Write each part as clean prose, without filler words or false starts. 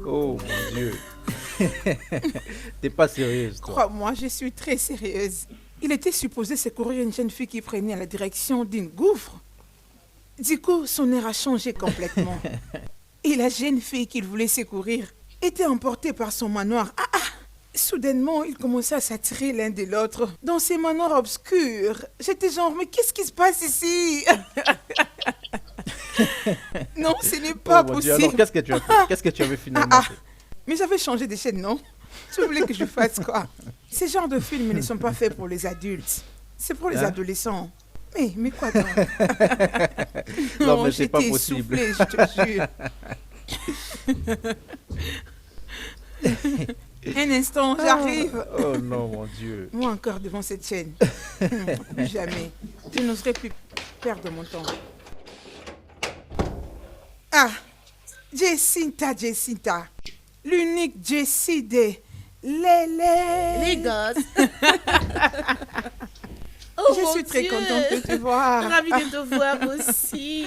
Oh mon Dieu. T'es pas sérieuse, toi. Crois-moi, je suis très sérieuse. Il était supposé secourir une jeune fille qui prenait la direction d'une gouffre. Du coup, son air a changé complètement. Et la jeune fille qu'il voulait secourir était emportée par son manoir. Soudainement, ils commençaient à s'attirer l'un de l'autre dans ces manoirs obscurs. J'étais genre, mais qu'est-ce qui se passe ici? Non, ce n'est pas Oh mon Dieu, possible. alors qu'est-ce que tu as fait? Qu'est-ce que tu avais finalement fait? Mais j'avais changé de chaîne, non? Tu voulais que je fasse quoi? Ces genres de films ne sont pas faits pour les adultes. C'est pour les adolescents. Mais quoi donc? Non, mais c'est pas j'étais possible. essoufflée, je te jure. Un instant, j'arrive. Oh non, mon Dieu. Moi encore devant cette chaîne. Plus jamais. Je n'oserais plus perdre mon temps. Ah, Jacinta. L'unique Jessie des Les gosses. Oh, Je mon suis très Dieu. contente de te voir. Ravie de te voir aussi.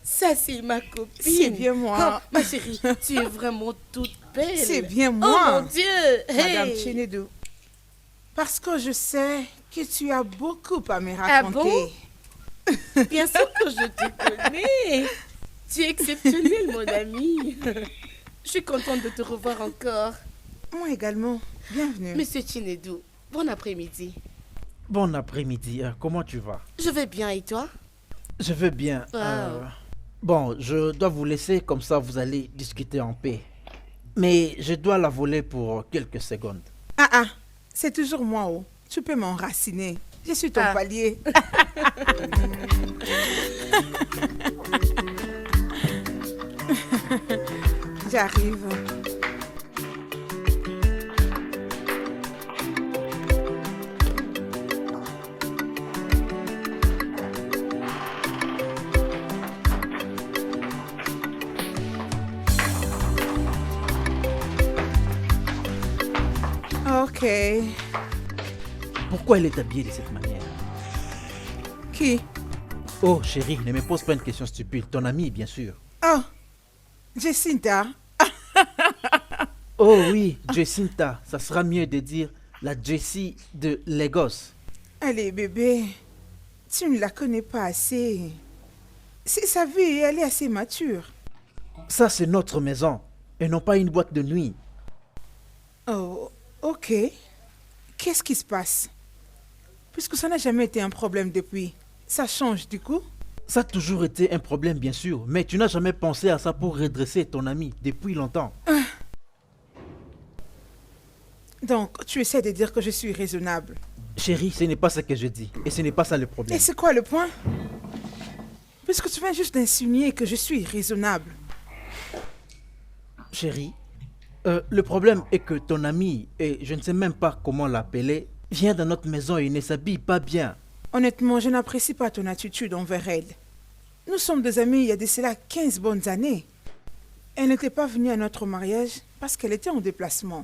Ça, c'est ma copine. C'est bien moi. Oh, ma chérie, tu es vraiment toute belle. C'est bien Oh moi. mon Dieu. Madame Hey. Chenedou. Parce que je sais que tu as beaucoup à me Ah raconter. bon? Bien sûr que je te connais. Tu es exceptionnelle, mon ami. Je suis contente de te revoir encore. Moi également. Bienvenue. Monsieur Chinedou, bon après-midi. Bon après-midi. Comment tu vas? Je vais bien et toi? Je vais bien. Wow. Bon, je dois vous laisser, comme ça vous allez discuter en paix. Mais je dois la voler pour quelques secondes. C'est toujours moi, oh. Tu peux m'enraciner. Je suis ton palier. J'arrive. Ok. Pourquoi elle est habillée de cette manière? Qui? Oh chérie, ne me pose pas une question stupide. Ton amie, bien sûr. Oh, Jacinta. Oh oui, Jacinta. Ça sera mieux de dire la Jessie de Lagos. Allez, bébé. Tu ne la connais pas assez. C'est sa vie et elle est assez mature. Ça, c'est notre maison. Et non pas une boîte de nuit. Oh, ok. Qu'est-ce qui se passe? Puisque ça n'a jamais été un problème depuis. Ça change du coup? Ça a toujours été un problème, bien sûr. Mais tu n'as jamais pensé à ça pour redresser ton ami depuis longtemps. Donc, tu essaies de dire que je suis raisonnable. Chérie, ce n'est pas ce que je dis. Et ce n'est pas ça le problème. Et c'est quoi le point? Puisque tu viens juste d'insinuer que je suis raisonnable. Chérie, le problème est que ton ami, et je ne sais même pas comment l'appeler, vient dans notre maison et ne s'habille pas bien. Honnêtement, je n'apprécie pas ton attitude envers elle. Nous sommes des amis il y a de cela 15 bonnes années. Elle n'était pas venue à notre mariage parce qu'elle était en déplacement.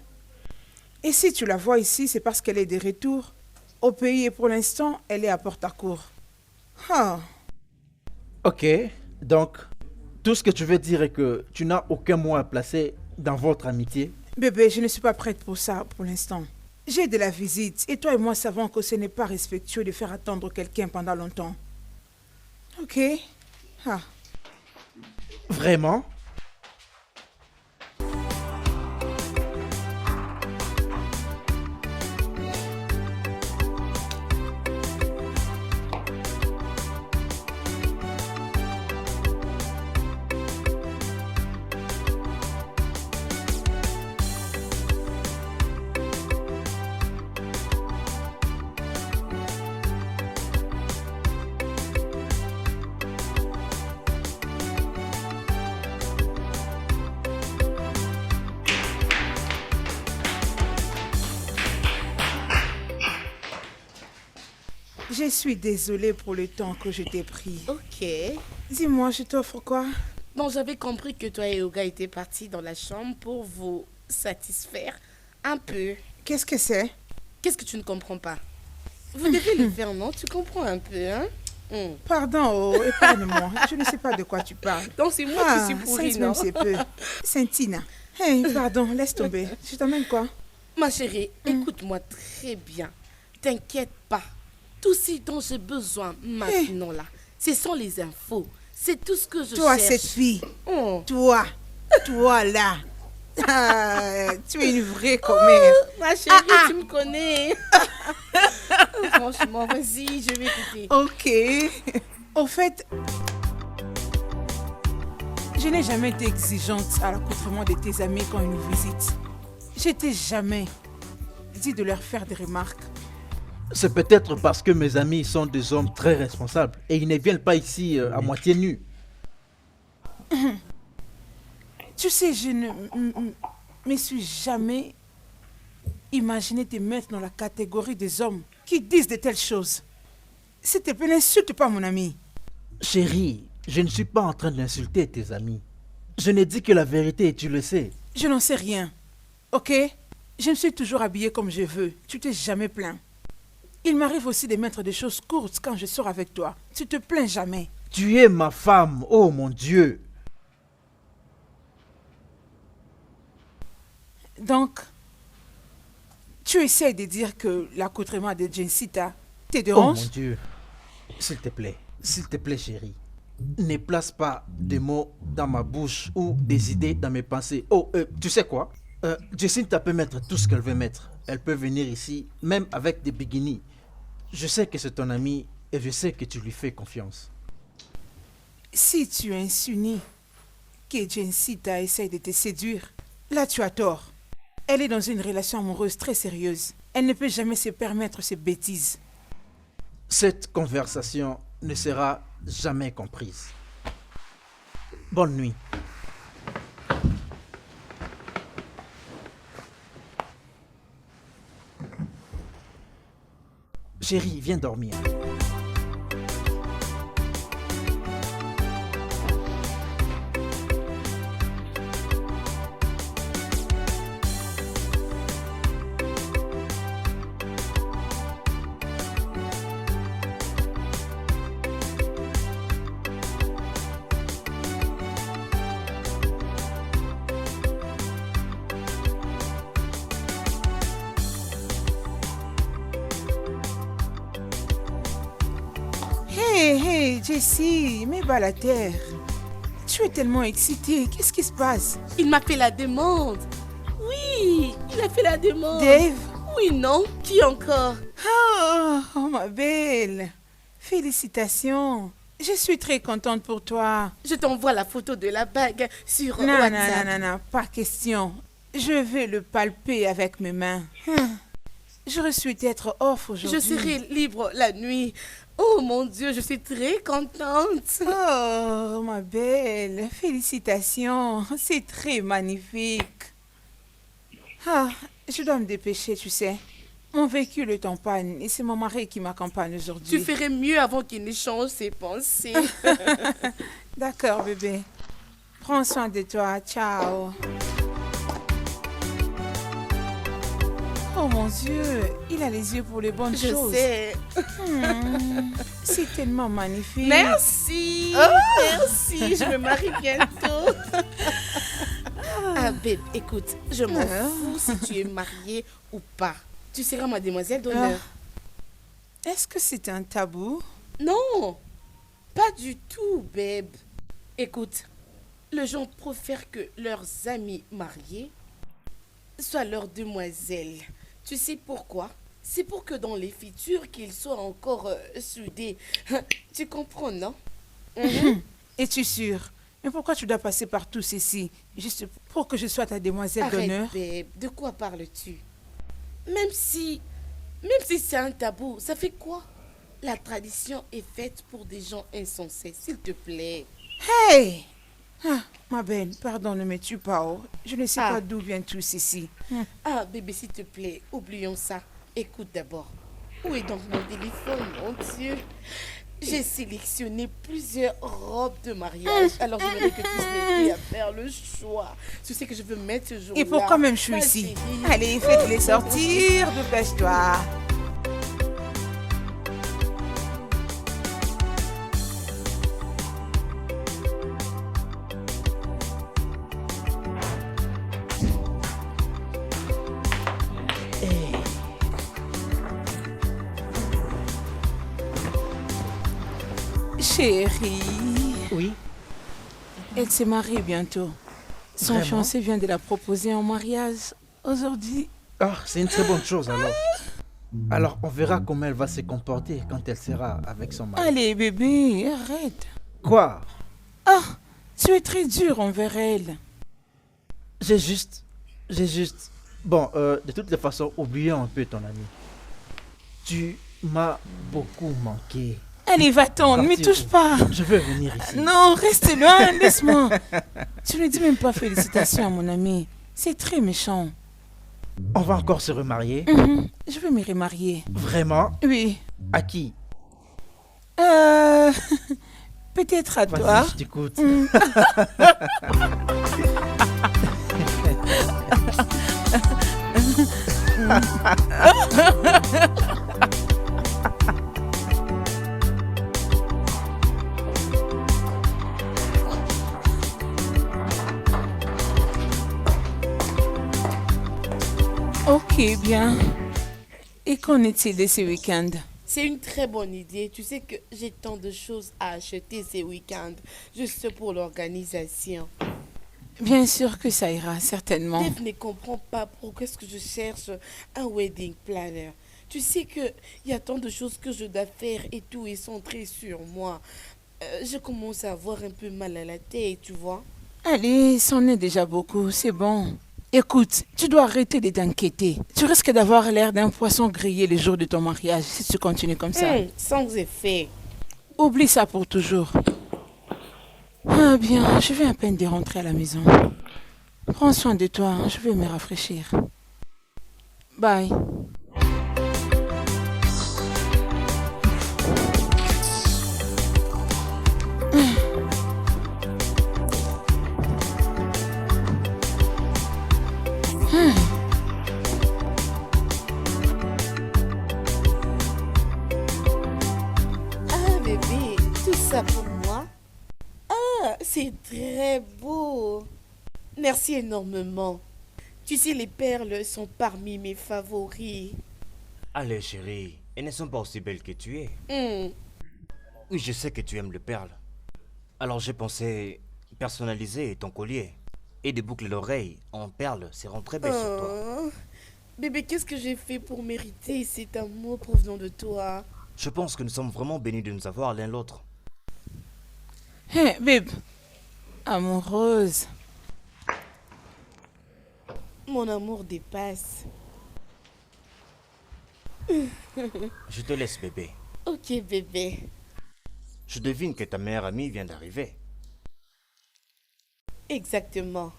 Et si tu la vois ici, c'est parce qu'elle est de retour au pays et pour l'instant, elle est à Portacourt. Ah, Ok, donc, tout ce que tu veux dire est que tu n'as aucun mot à placer dans votre amitié. bébé, je ne suis pas prête pour ça pour l'instant. J'ai de la visite et toi et moi savons que ce n'est pas respectueux de faire attendre quelqu'un pendant longtemps. Ok? Ah. Vraiment? Je suis désolée pour le temps que je t'ai pris. Ok. Dis-moi, je t'offre quoi? Bon, j'avais compris que toi et Oga étaient partis dans la chambre pour vous satisfaire un peu. Qu'est-ce que c'est? Qu'est-ce que tu ne comprends pas? Vous devez le faire, non? Tu comprends un peu, hein? Pardon, épargne-moi. Je ne sais pas de quoi tu parles. Donc c'est moi qui suis pourrie, ça non? même c'est peu. Saintina. Hey, pardon, laisse tomber. Je t'emmène quoi? Ma chérie, écoute-moi très bien. T'inquiète pas. Tout ce dont j'ai besoin maintenant là, ce sont les infos. C'est tout ce que je Toi, cherche. cette fille. Oh. Toi là. Tu es une vraie commère. Ma chérie, tu me connais. Franchement, vas-y, je vais écouter. Ok. Au fait, je n'ai jamais été exigeante à l'accoutrement de tes amis quand ils nous visitent. Je t'ai jamais dit de leur faire des remarques. C'est peut-être parce que mes amis sont des hommes très responsables et ils ne viennent pas ici à moitié nus. Tu sais, je ne me suis jamais imaginé te mettre dans la catégorie des hommes qui disent de telles choses. S'il te plaît, n'insulte pas mon ami. Chérie, je ne suis pas en train d'insulter tes amis. Je n'ai dit que la vérité et tu le sais. Je n'en sais rien, ok? Je me suis toujours habillée comme je veux. Tu t'es jamais plaint. Il m'arrive aussi de mettre des choses courtes quand je sors avec toi. Tu te plains jamais. Tu es ma femme, oh mon Dieu. Donc, tu essaies de dire que l'accoutrement de Jensita te Oh dérange? mon Dieu. S'il te plaît chérie. Ne place pas des mots dans ma bouche ou des idées dans mes pensées. Oh, tu sais quoi? Jacinta peut mettre tout ce qu'elle veut mettre. Elle peut venir ici, même avec des bikinis. Je sais que c'est ton ami et je sais que tu lui fais confiance. Si tu insinues que Jensita essaie de te séduire, là tu as tort. Elle est dans une relation amoureuse très sérieuse. Elle ne peut jamais se permettre ces bêtises. Cette conversation ne sera jamais comprise. Bonne nuit. Chérie, viens dormir. Hey, Jessie, mets bas la terre. Tu es tellement excitée. Qu'est-ce qui se passe? Il m'a fait la demande. Oui, il a fait la demande. Dave? Oui, non. Qui encore? Oh, ma belle. Félicitations. Je suis très contente pour toi. Je t'envoie la photo de la bague sur Non, WhatsApp. non, pas question. Je vais le palper avec mes mains. J'aurais souhaité être off aujourd'hui. Je serai libre la nuit. Oh mon Dieu, je suis très contente. Oh, ma belle, félicitations. C'est très magnifique. Je dois me dépêcher, tu sais. Mon véhicule est en panne et c'est mon mari qui m'accompagne aujourd'hui. Tu ferais mieux avant qu'il ne change ses pensées. D'accord, bébé. Prends soin de toi. Ciao. Oh mon Dieu, il a les yeux pour les bonnes Je choses. sais. C'est tellement magnifique. Merci. Merci, je me marie bientôt. Ah, babe, écoute, je m'en fous si tu es mariée ou pas. Tu seras ma demoiselle d'honneur. Est-ce que c'est un tabou? Non, pas du tout, babe. Écoute, les gens préfèrent que leurs amis mariés soient leurs demoiselles. Tu sais pourquoi? C'est pour que dans les futurs, qu'ils soient encore soudés. Tu comprends, non? Es-tu sûre? Mais pourquoi tu dois passer par tout ceci juste pour que je sois ta demoiselle d'honneur? Arrête, babe. De quoi parles-tu? Même si c'est un tabou, ça fait quoi? La tradition est faite pour des gens insensés, s'il te plaît. Hey! Ma belle, pardon, ne me tue pas. Oh. Je ne sais pas d'où vient tout ceci. Ah, bébé, s'il te plaît, oublions ça. Écoute d'abord. Où est donc mon téléphone, mon Dieu? J'ai sélectionné plusieurs robes de mariage. Alors, je voudrais que tu puisses m'aider à faire le choix. Tu sais que je veux mettre ce jour-là. Et pourquoi même je suis ici? Allez, faites-les sortir, dépêche-toi. Chérie, Oui. elle se marie bientôt. Son Vraiment? fiancé vient de la proposer en mariage aujourd'hui. Ah, c'est une très bonne chose alors. Alors, on verra comment elle va se comporter quand elle sera avec son mari. Allez, bébé, arrête. Quoi? Ah, tu es très dur envers elle. J'ai juste... Bon, de toutes les façons, oublions un peu ton ami. Tu m'as beaucoup manqué. Allez, va-t'en, ne me Partir touche où? pas. Je veux venir ici. Non, reste loin, laisse-moi. Tu ne dis même pas félicitations à mon ami. C'est très méchant. On va encore se remarier? Je veux me remarier. Vraiment? Oui. À qui? Euh... Peut-être à toi. Vas-y, je t'écoute. Ok, bien. Et qu'en est-il de ce week-end? C'est une très bonne idée. Tu sais que j'ai tant de choses à acheter ces week-ends, juste pour l'organisation. Bien sûr que ça ira, certainement. Dave ne comprend pas pourquoi est-ce que je cherche un wedding planner. Tu sais qu'il y a tant de choses que je dois faire et tout est centré sur moi. Je commence à avoir un peu mal à la tête, tu vois. Allez, c'en est déjà beaucoup, c'est bon. Écoute, tu dois arrêter de t'inquiéter. Tu risques d'avoir l'air d'un poisson grillé le jour de ton mariage si tu continues comme ça. Sans effet. Oublie ça pour toujours. Ah bien, je viens à peine de rentrer à la maison. Prends soin de toi, je vais me rafraîchir. Bye. Ah bébé, tout ça pour moi. Ah, c'est très beau. Merci énormément. Tu sais, les perles sont parmi mes favoris. Allez chérie, elles ne sont pas aussi belles que tu es. Hmm. Oui, je sais que tu aimes le perle. Alors j'ai pensé personnaliser ton collier. Et des boucles d'oreilles en perles seront très belles sur toi. Oh. Bébé, qu'est-ce que j'ai fait pour mériter cet amour provenant de toi? Je pense que nous sommes vraiment bénis de nous avoir l'un l'autre. Hé, babe. Amoureuse. Mon amour dépasse. Je te laisse bébé. Ok, bébé. Je devine que ta meilleure amie vient d'arriver. Exactement.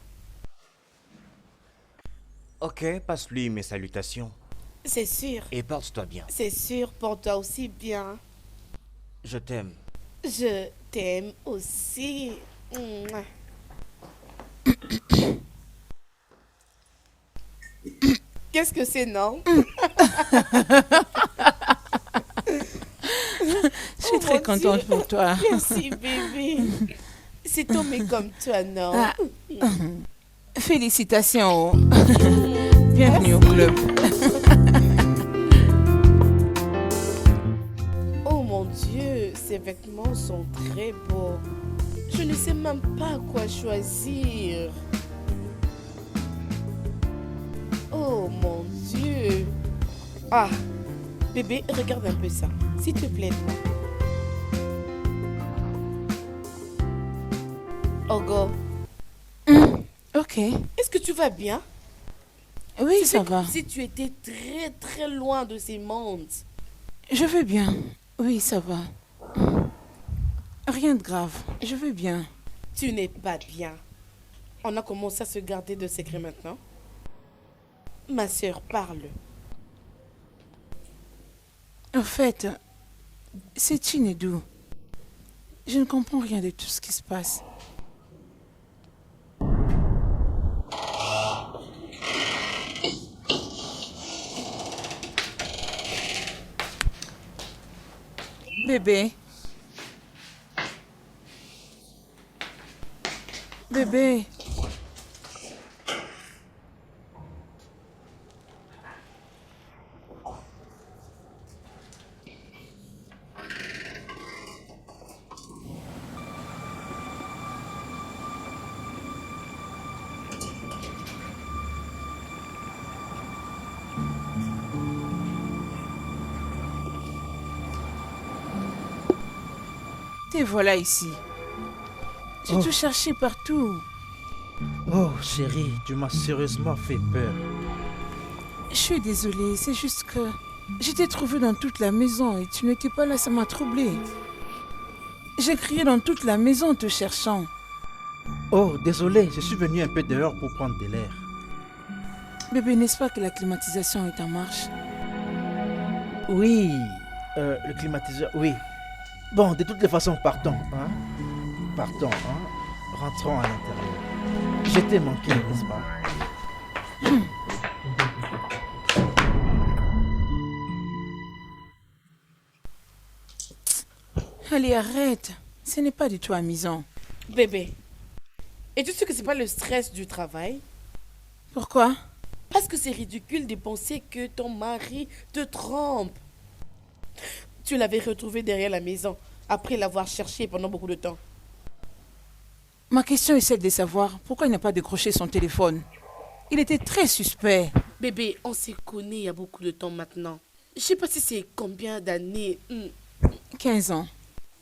Ok, passe-lui mes salutations. C'est sûr. Et porte-toi bien. C'est sûr, pour toi aussi bien. Je t'aime. Je t'aime aussi. Mouah. Qu'est-ce que c'est, non? Je suis très contente pour toi. Merci, bébé. C'est tombé comme toi, non? Ah. Félicitations. Bienvenue au club. Oh mon Dieu, ces vêtements sont très beaux. Je ne sais même pas quoi choisir. Oh mon Dieu. Ah, bébé, regarde un peu ça, s'il te plaît. Ogo, Ok. est-ce que tu vas bien? Oui, C'est ça va. comme si tu étais très très loin de ces mondes. Je vais bien. Oui, ça va. Rien de grave. Je vais bien. Tu n'es pas bien. On a commencé à se garder de secrets maintenant. Ma sœur, parle. En fait, c'est Chinedou. Je ne comprends rien de tout ce qui se passe. Bébé. Bébé. Te voilà ici. J'ai Oh. tout cherché partout. Oh, chérie, tu m'as sérieusement fait peur. Je suis désolée, c'est juste que je t'ai trouvé dans toute la maison et tu n'étais pas là, ça m'a troublée. J'ai crié dans toute la maison te cherchant. Oh, désolé, je suis venu un peu dehors pour prendre de l'air. Bébé, n'est-ce pas que la climatisation est en marche? Oui, le climatiseur, oui. Bon, de toutes les façons, partons. Hein? Partons, hein? Rentrons à l'intérieur. Je t'ai manqué, n'est-ce pas? Allez, arrête. Ce n'est pas du tout amusant. Bébé, et tu sais que c'est pas le stress du travail? Pourquoi? Parce que c'est ridicule de penser que ton mari te trompe. Tu l'avais retrouvé derrière la maison, après l'avoir cherché pendant beaucoup de temps. Ma question est celle de savoir pourquoi il n'a pas décroché son téléphone. Il était très suspect. Bébé, on s'est connus il y a beaucoup de temps maintenant. Je sais pas si c'est combien d'années. 15 ans.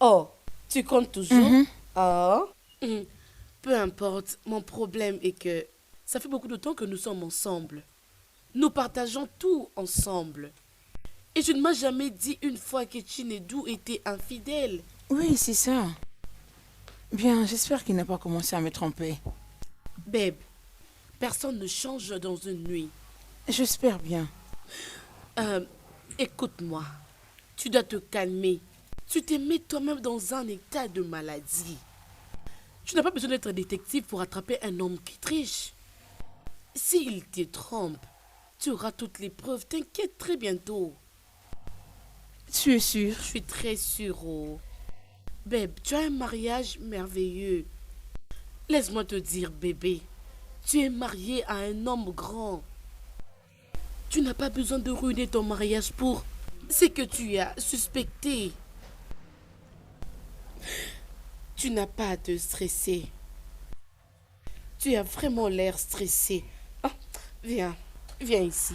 Oh, tu comptes toujours? Mhm. Oh. Peu importe, mon problème est que ça fait beaucoup de temps que nous sommes ensemble. Nous partageons tout ensemble. Et je ne m'ai jamais dit une fois que Chinedou était infidèle. Oui, c'est ça. Bien, j'espère qu'il n'a pas commencé à me tromper. Babe, personne ne change dans une nuit. J'espère bien. Écoute-moi, tu dois te calmer. Tu te mets toi-même dans un état de maladie. Tu n'as pas besoin d'être détective pour attraper un homme qui triche. S'il te trompe, tu auras toutes les preuves, t'inquiète très bientôt. Tu es sûr? Je suis très sûre. Oh. Babe, tu as un mariage merveilleux. Laisse-moi te dire, bébé, tu es marié à un homme grand. Tu n'as pas besoin de ruiner ton mariage pour ce que tu as suspecté. Tu n'as pas à te stresser. Tu as vraiment l'air stressé. Ah, viens ici.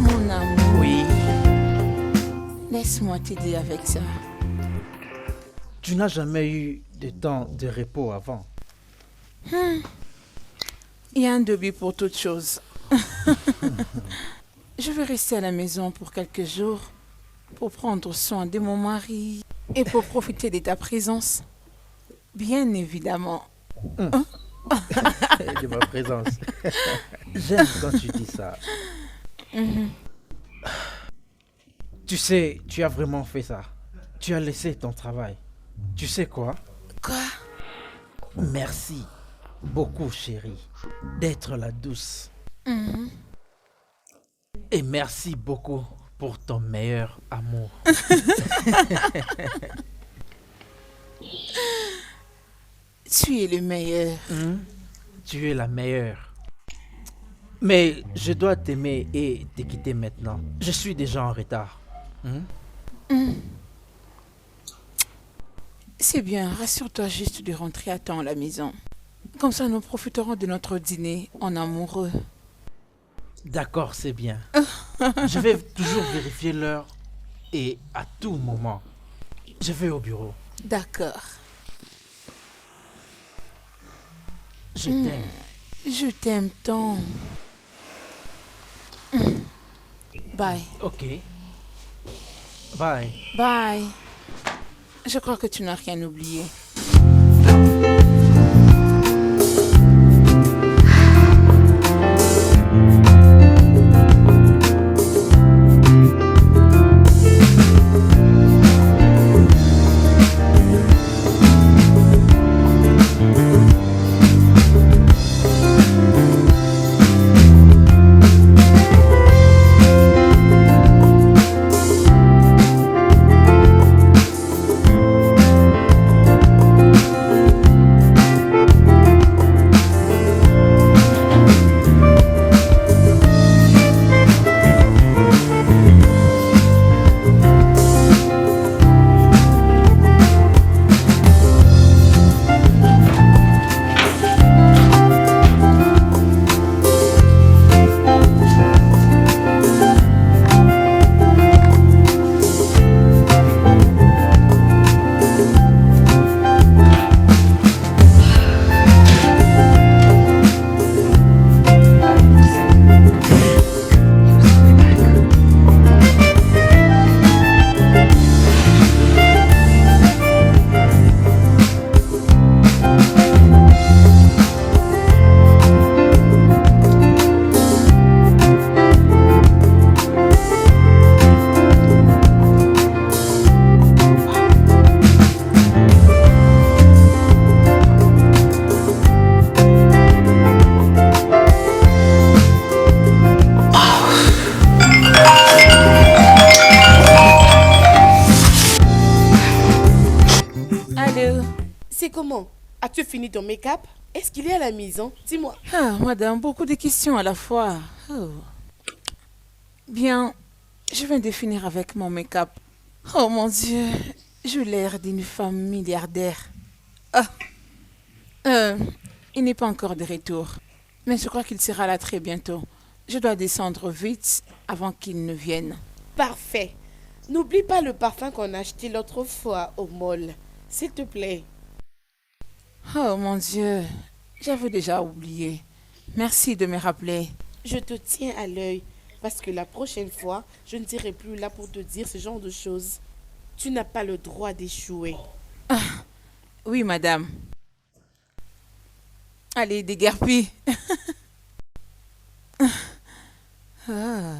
Mon amour, Oui. laisse-moi t'aider avec ça. Tu n'as jamais eu de temps de repos avant. Il y a un début pour toute chose. Je vais rester à la maison pour quelques jours pour prendre soin de mon mari et pour profiter de ta présence. Bien évidemment. De ma présence. J'aime quand tu dis ça. Tu sais, tu as vraiment fait ça. Tu as laissé ton travail. Tu sais quoi? Quoi? Merci beaucoup, chérie, d'être la douce. Et merci beaucoup pour ton meilleur amour. Tu es le meilleur. Tu es la meilleure. Mais je dois t'aimer et te quitter maintenant. Je suis déjà en retard. C'est bien, rassure-toi juste de rentrer à temps à la maison. Comme ça, nous profiterons de notre dîner en amoureux. D'accord, c'est bien. Je vais toujours vérifier l'heure et à tout moment. Je vais au bureau. D'accord. Je t'aime. Je t'aime tant. Bye. Ok. Bye. Bye. Je crois que tu n'as rien oublié. Allô? C'est comment? As-tu fini ton make-up? Est-ce qu'il est à la maison? Dis-moi. Ah, madame, beaucoup de questions à la fois. Oh. Bien, je viens de finir avec mon make-up. Oh mon Dieu, j'ai l'air d'une femme milliardaire. Ah. Il n'est pas encore de retour, mais je crois qu'il sera là très bientôt. Je dois descendre vite avant qu'il ne vienne. Parfait. N'oublie pas le parfum qu'on a acheté l'autre fois au mall. S'il te plaît. Oh mon Dieu, j'avais déjà oublié. Merci de me rappeler. Je te tiens à l'œil parce que la prochaine fois, je ne serai plus là pour te dire ce genre de choses. Tu n'as pas le droit d'échouer. Oui, madame. Allez, déguerpis. Ah.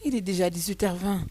Il est déjà 18h20.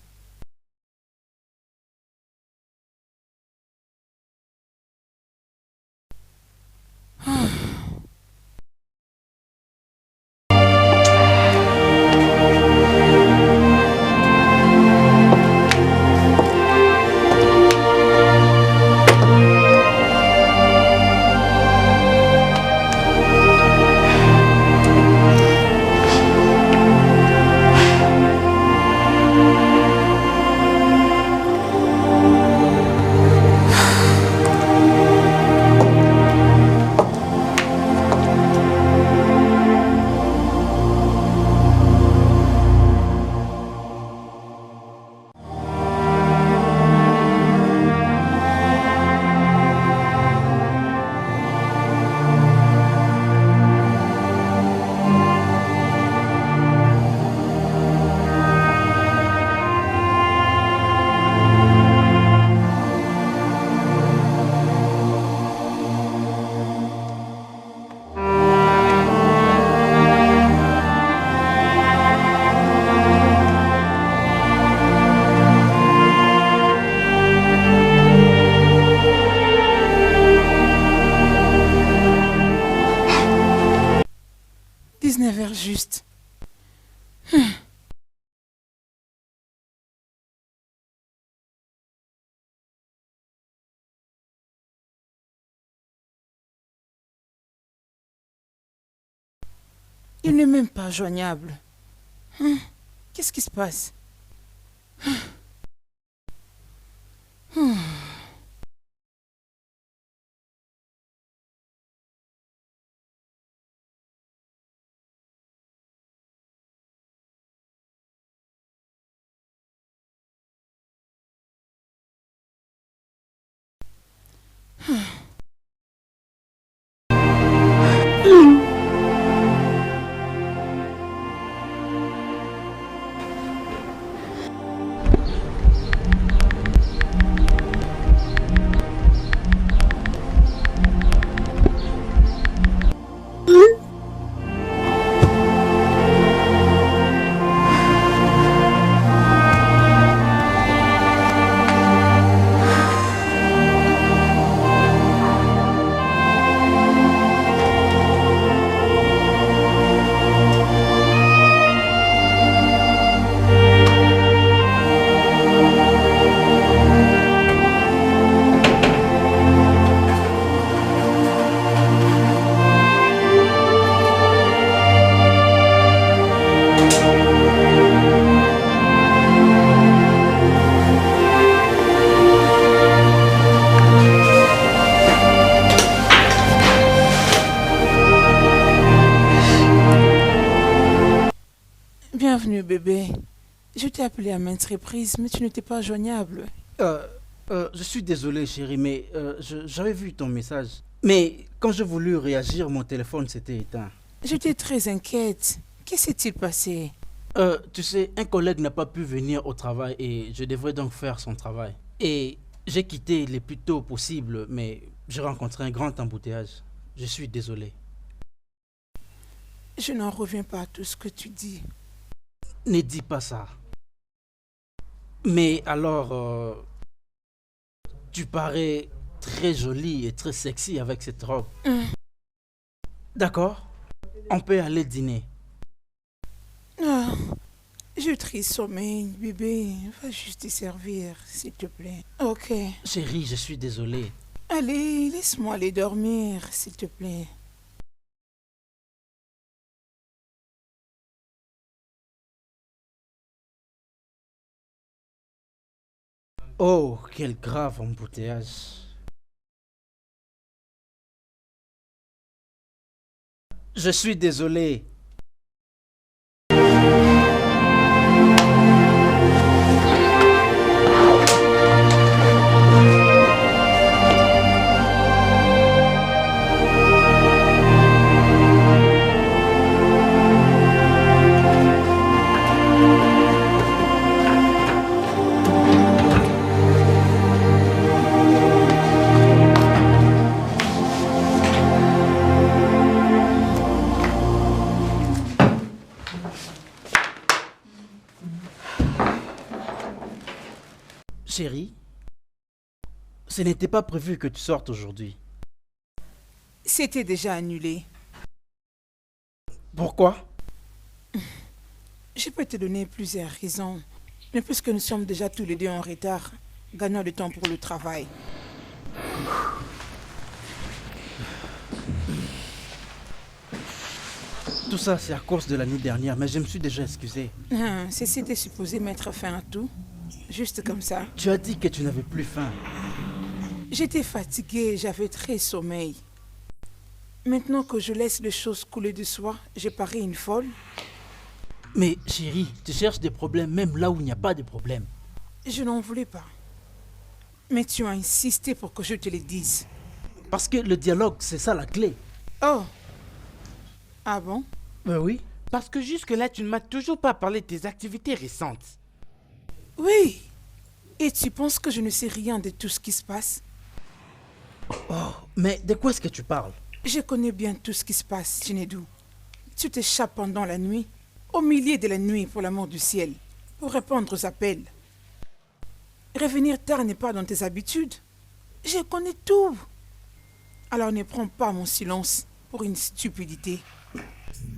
Juste. Il n'est même pas joignable. Qu'est-ce qui se passe? Je t'ai appelé à maintes reprises, mais tu n'étais pas joignable. Je suis désolé, chérie, mais j'avais vu ton message. Mais quand j'ai voulu réagir, mon téléphone s'était éteint. J'étais très inquiète. Que s'est-il passé? Tu sais, un collègue n'a pas pu venir au travail et je devrais donc faire son travail. Et j'ai quitté le plus tôt possible, mais j'ai rencontré un grand embouteillage. Je suis désolé. Je n'en reviens pas à tout ce que tu dis. Ne dis pas ça. Mais alors, tu parais très jolie et très sexy avec cette robe. D'accord? On peut aller dîner. Ah, j'ai triste sommeil, bébé. Va juste te servir, s'il te plaît. Ok. Chérie, je suis désolé. Allez, laisse-moi aller dormir, s'il te plaît. Oh, quel grave embouteillage. Je suis désolé. Chérie, ce n'était pas prévu que tu sortes aujourd'hui. C'était déjà annulé. Pourquoi? Je peux te donner plusieurs raisons. Mais puisque nous sommes déjà tous les deux en retard, gagnons du temps pour le travail. Tout ça, c'est à cause de la nuit dernière, mais je me suis déjà excusé. Ceci était supposé mettre fin à tout. Juste comme ça. Tu as dit que tu n'avais plus faim. J'étais fatiguée, j'avais très sommeil. Maintenant que je laisse les choses couler de soi, j'ai paru une folle. Mais chérie, tu cherches des problèmes même là où il n'y a pas de problème. Je n'en voulais pas. Mais tu as insisté pour que je te le dise. Parce que le dialogue, c'est ça la clé. Oh. Ah bon? Ben oui. Parce que jusque-là, tu ne m'as toujours pas parlé de tes activités récentes. Oui. Et tu penses que je ne sais rien de tout ce qui se passe? Oh, mais de quoi est-ce que tu parles? Je connais bien tout ce qui se passe, Chinedou. Tu t'échappes pendant la nuit, au milieu de la nuit pour l'amour du ciel, pour répondre aux appels. Revenir tard n'est pas dans tes habitudes. Je connais tout. Alors ne prends pas mon silence pour une stupidité.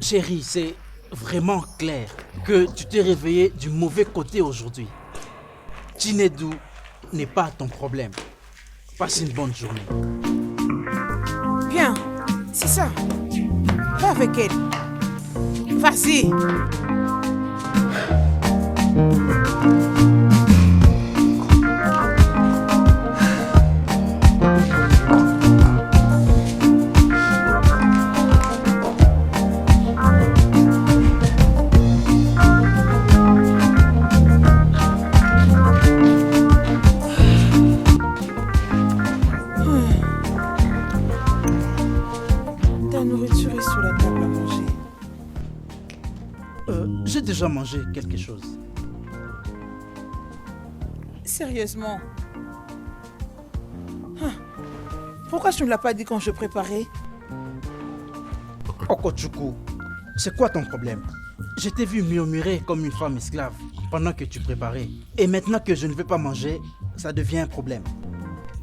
Chérie, c'est vraiment clair que tu t'es réveillé du mauvais côté aujourd'hui. Chinedou n'est pas ton problème. Passe une bonne journée. Bien, c'est ça. Va avec elle. Vas-y. Ta nourriture est sur la table à manger. J'ai déjà mangé quelque chose. Sérieusement. Ah, pourquoi tu ne l'as pas dit quand je préparais? Okochuku, c'est quoi ton problème? Je t'ai vu murmurer comme une femme esclave pendant que tu préparais. Et maintenant que je ne veux pas manger, ça devient un problème.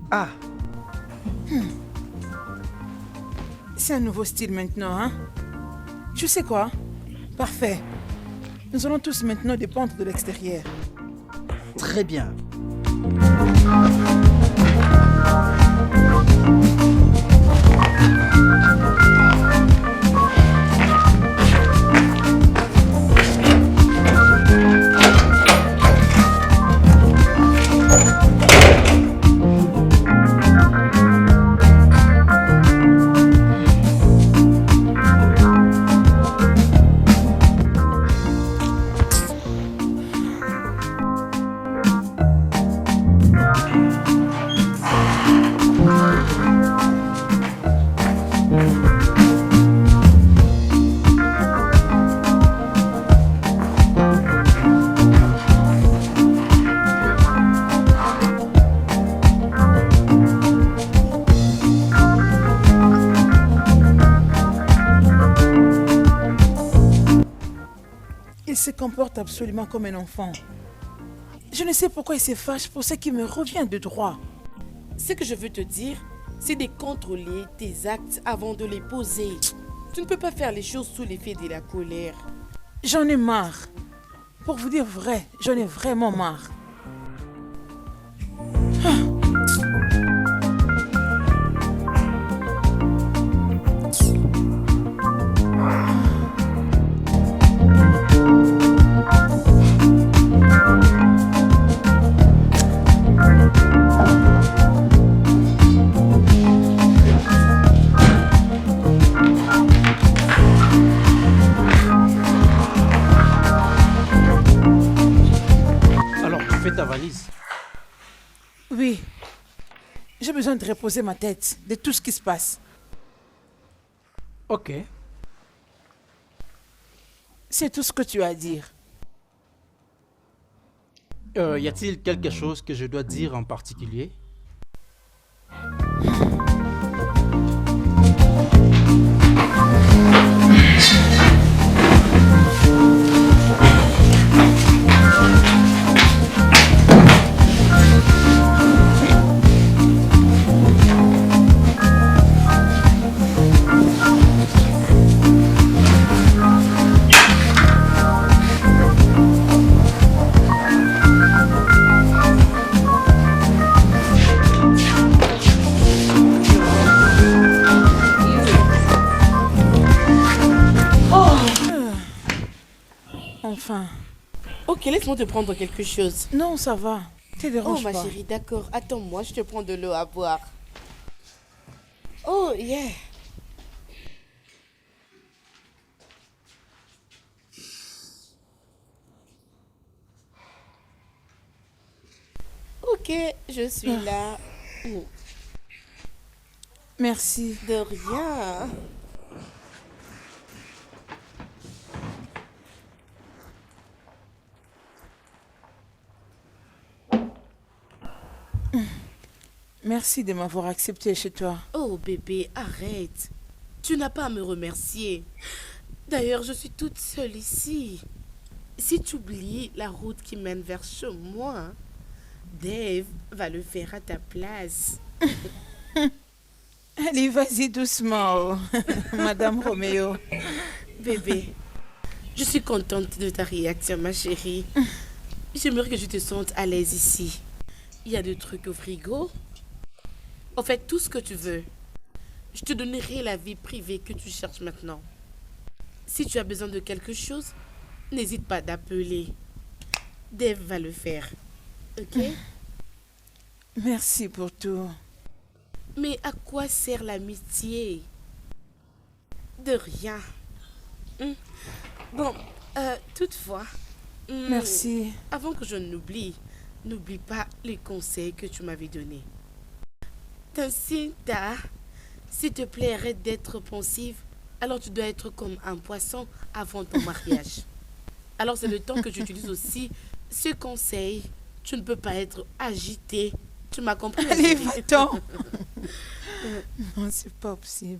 Ah, C'est un nouveau style maintenant, hein? Tu sais quoi? Parfait. Nous allons tous maintenant dépendre de l'extérieur. très bien. se comporte absolument comme un enfant. Je ne sais pourquoi il se fâche pour ce qui me revient de droit. Ce que je veux te dire, c'est de contrôler tes actes avant de les poser. Tu ne peux pas faire les choses sous l'effet de la colère. J'en ai marre. Pour vous dire vrai, j'en ai vraiment marre. Alors, tu fais ta valise. Oui, j'ai besoin de reposer ma tête de tout ce qui se passe. Ok. C'est tout ce que tu as à dire. Y a-t-il quelque chose que je dois dire en particulier? Enfin, Ok, laisse-moi te prendre quelque chose. non, ça va. Te Oh dérange ma pas. chérie, d'accord. Attends-moi, je te prends de l'eau à boire. Oh yeah. Ok, je suis là. Merci. De rien. Merci de m'avoir accepté chez toi. Oh bébé, arrête. Tu n'as pas à me remercier. D'ailleurs, je suis toute seule ici. Si tu oublies la route qui mène vers chez moi, Dave va le faire à ta place. Allez, vas-y doucement, Madame Roméo. Bébé, je suis contente de ta réaction, ma chérie. J'aimerais que je te sentes à l'aise ici. Il y a des trucs au frigo. En fait, tout ce que tu veux. Je te donnerai la vie privée que tu cherches maintenant. Si tu as besoin de quelque chose, n'hésite pas d'appeler. Dave va le faire. Ok? Merci pour tout. Mais à quoi sert l'amitié? De rien. Bon, toutefois, Merci. avant que je n'oublie, n'oublie pas les conseils que tu m'avais donnés. Jacinta, s'il te plaît, arrête d'être pensive. Alors tu dois être comme un poisson avant ton mariage. Alors c'est le temps que j'utilise aussi ce conseil. Tu ne peux pas être agité. Tu m'as compris? ma Allez, chérie? va-t'en. Non, c'est pas possible.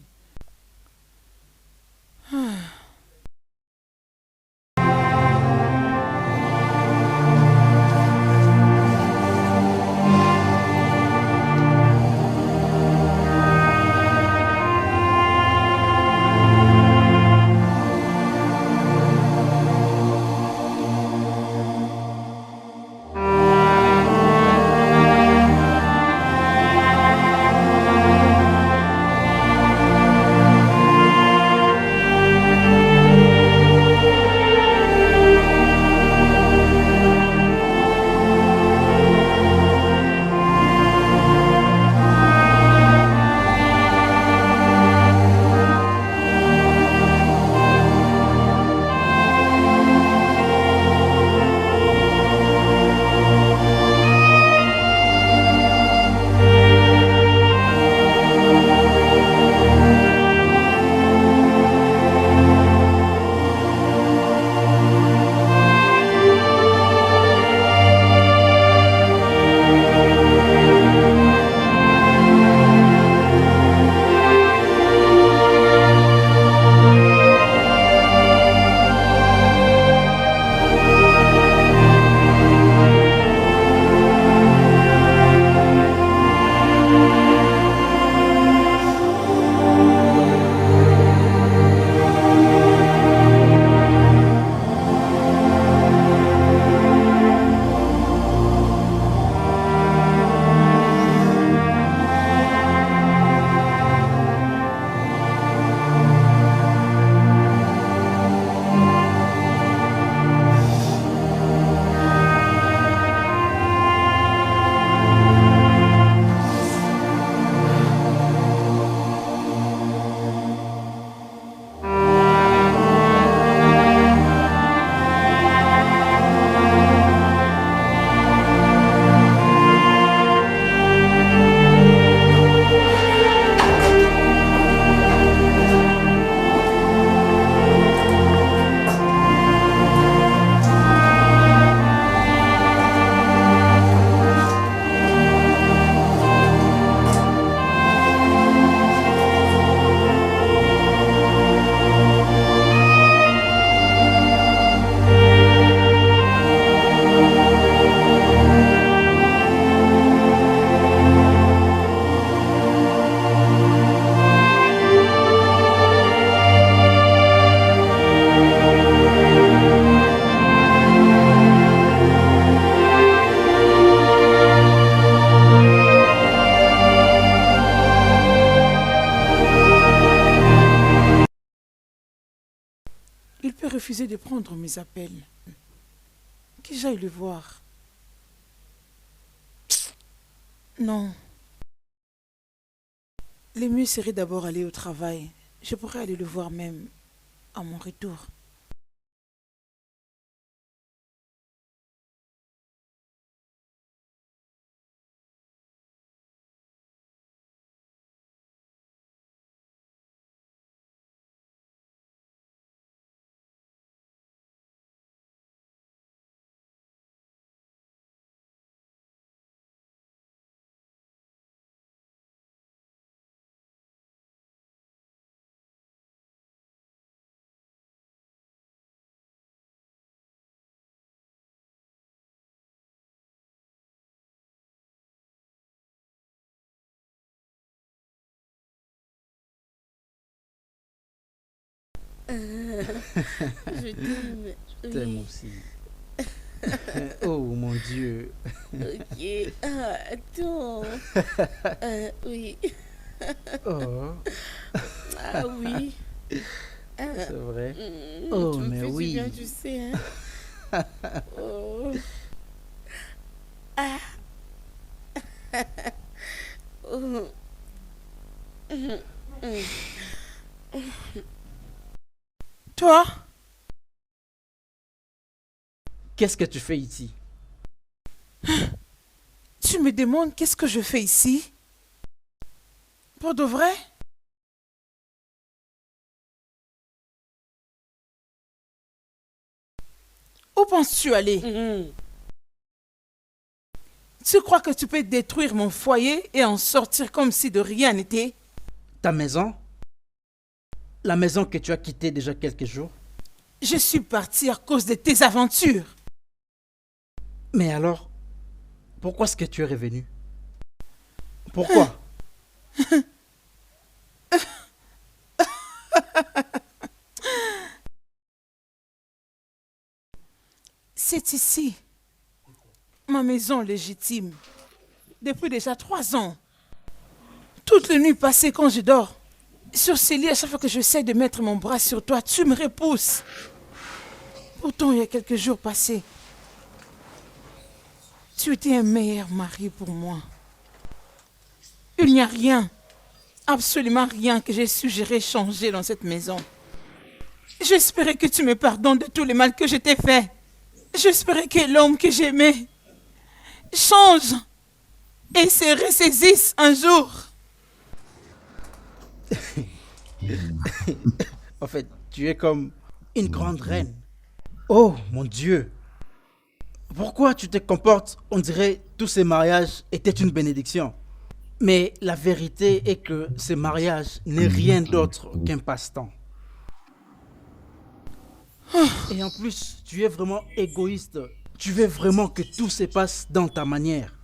refusé de prendre mes appels. Que j'aille le voir. Non. Le mieux serait d'abord aller au travail. Je pourrais aller le voir même à mon retour. Je t'aime. T'aimes aussi. Oh mon Dieu. Ok. Ah, attends. Oui. Oh, Ah oui. Ah, c'est vrai. Oh, tu me mais fais du oui. bien, tu sais. Hein? Oh. Ah. Oh. Toi, Qu'est-ce que tu fais ici? tu me demandes qu'est-ce que je fais ici? Pour de vrai? Où penses-tu aller? Tu crois que tu peux détruire mon foyer et en sortir comme si de rien n'était? Ta maison? La maison que tu as quittée déjà quelques jours? Je suis partie à cause de tes aventures. Mais alors, pourquoi est-ce que tu es revenu? Pourquoi? C'est ici, ma maison légitime, depuis déjà 3 ans. Toutes les nuits passées quand je dors, sur ces lits, à chaque fois que j'essaie de mettre mon bras sur toi, tu me repousses. Pourtant, il y a quelques jours passés, tu étais un meilleur mari pour moi. Il n'y a rien, absolument rien que j'ai suggéré changer dans cette maison. J'espérais que tu me pardonnes de tout le mal que je t'ai fait. J'espérais que l'homme que j'aimais change et se ressaisisse un jour. En fait, tu es comme une grande reine. Oh mon Dieu. Pourquoi tu te comportes, on dirait tous ces mariages étaient une bénédiction? Mais la vérité est que ce mariage n'est rien d'autre qu'un passe-temps. Et en plus, tu es vraiment égoïste. Tu veux vraiment que tout se passe dans ta manière.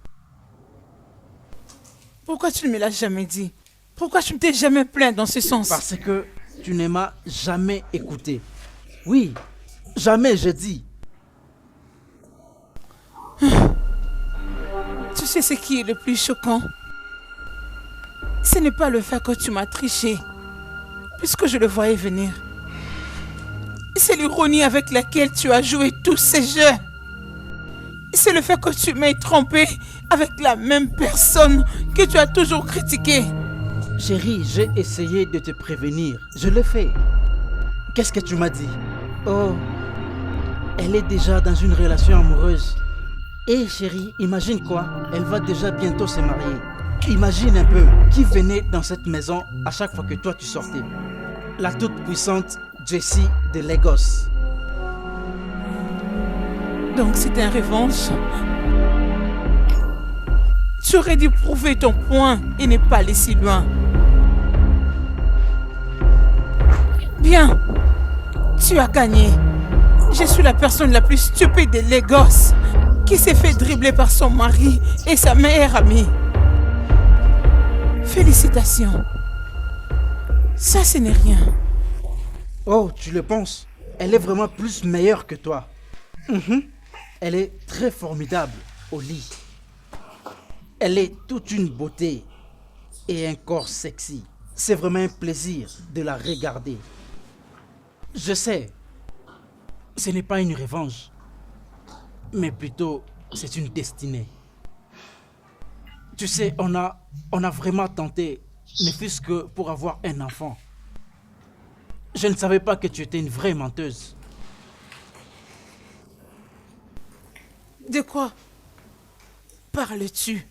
Pourquoi tu ne me l'as jamais dit? Pourquoi tu ne t'es jamais plaint dans ce sens? Parce que tu ne m'as jamais écouté. Oui, jamais, je dis. Tu sais ce qui est le plus choquant? Ce n'est pas le fait que tu m'as triché, puisque je le voyais venir. C'est l'ironie avec laquelle tu as joué tous ces jeux. C'est le fait que tu m'aies trompé avec la même personne que tu as toujours critiquée. Chérie, j'ai essayé de te prévenir. Je l'ai fait. Qu'est-ce que tu m'as dit? Oh, elle est déjà dans une relation amoureuse. Et chérie, imagine quoi? Elle va déjà bientôt se marier. Imagine un peu qui venait dans cette maison à chaque fois que toi tu sortais. La toute puissante Jessie de Lagos. Donc c'était une revanche. Tu aurais dû prouver ton point et ne pas aller si loin. Bien, tu as gagné. Je suis la personne la plus stupide de Lagos qui s'est fait dribbler par son mari et sa meilleure amie. Félicitations. Ça, ce n'est rien. Oh, tu le penses? Elle est vraiment plus meilleure que toi. Elle est très formidable au lit. Elle est toute une beauté et un corps sexy. C'est vraiment un plaisir de la regarder. Je sais, Ce n'est pas une revanche, mais plutôt c'est une destinée. Tu sais, on a vraiment tenté, ne fût-ce que pour avoir un enfant. Je ne savais pas que tu étais une vraie menteuse. De quoi parles-tu?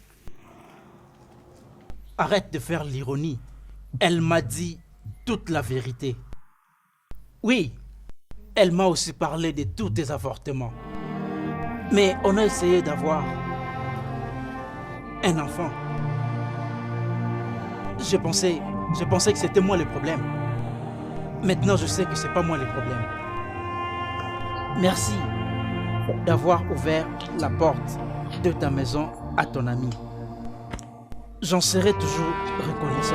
Arrête de faire l'ironie. Elle m'a dit toute la vérité. Oui, elle m'a aussi parlé de tous tes avortements. Mais on a essayé d'avoir un enfant. Je pensais que c'était moi le problème. Maintenant, je sais que c'est pas moi le problème. Merci d'avoir ouvert la porte de ta maison à ton ami. J'en serai toujours reconnaissant.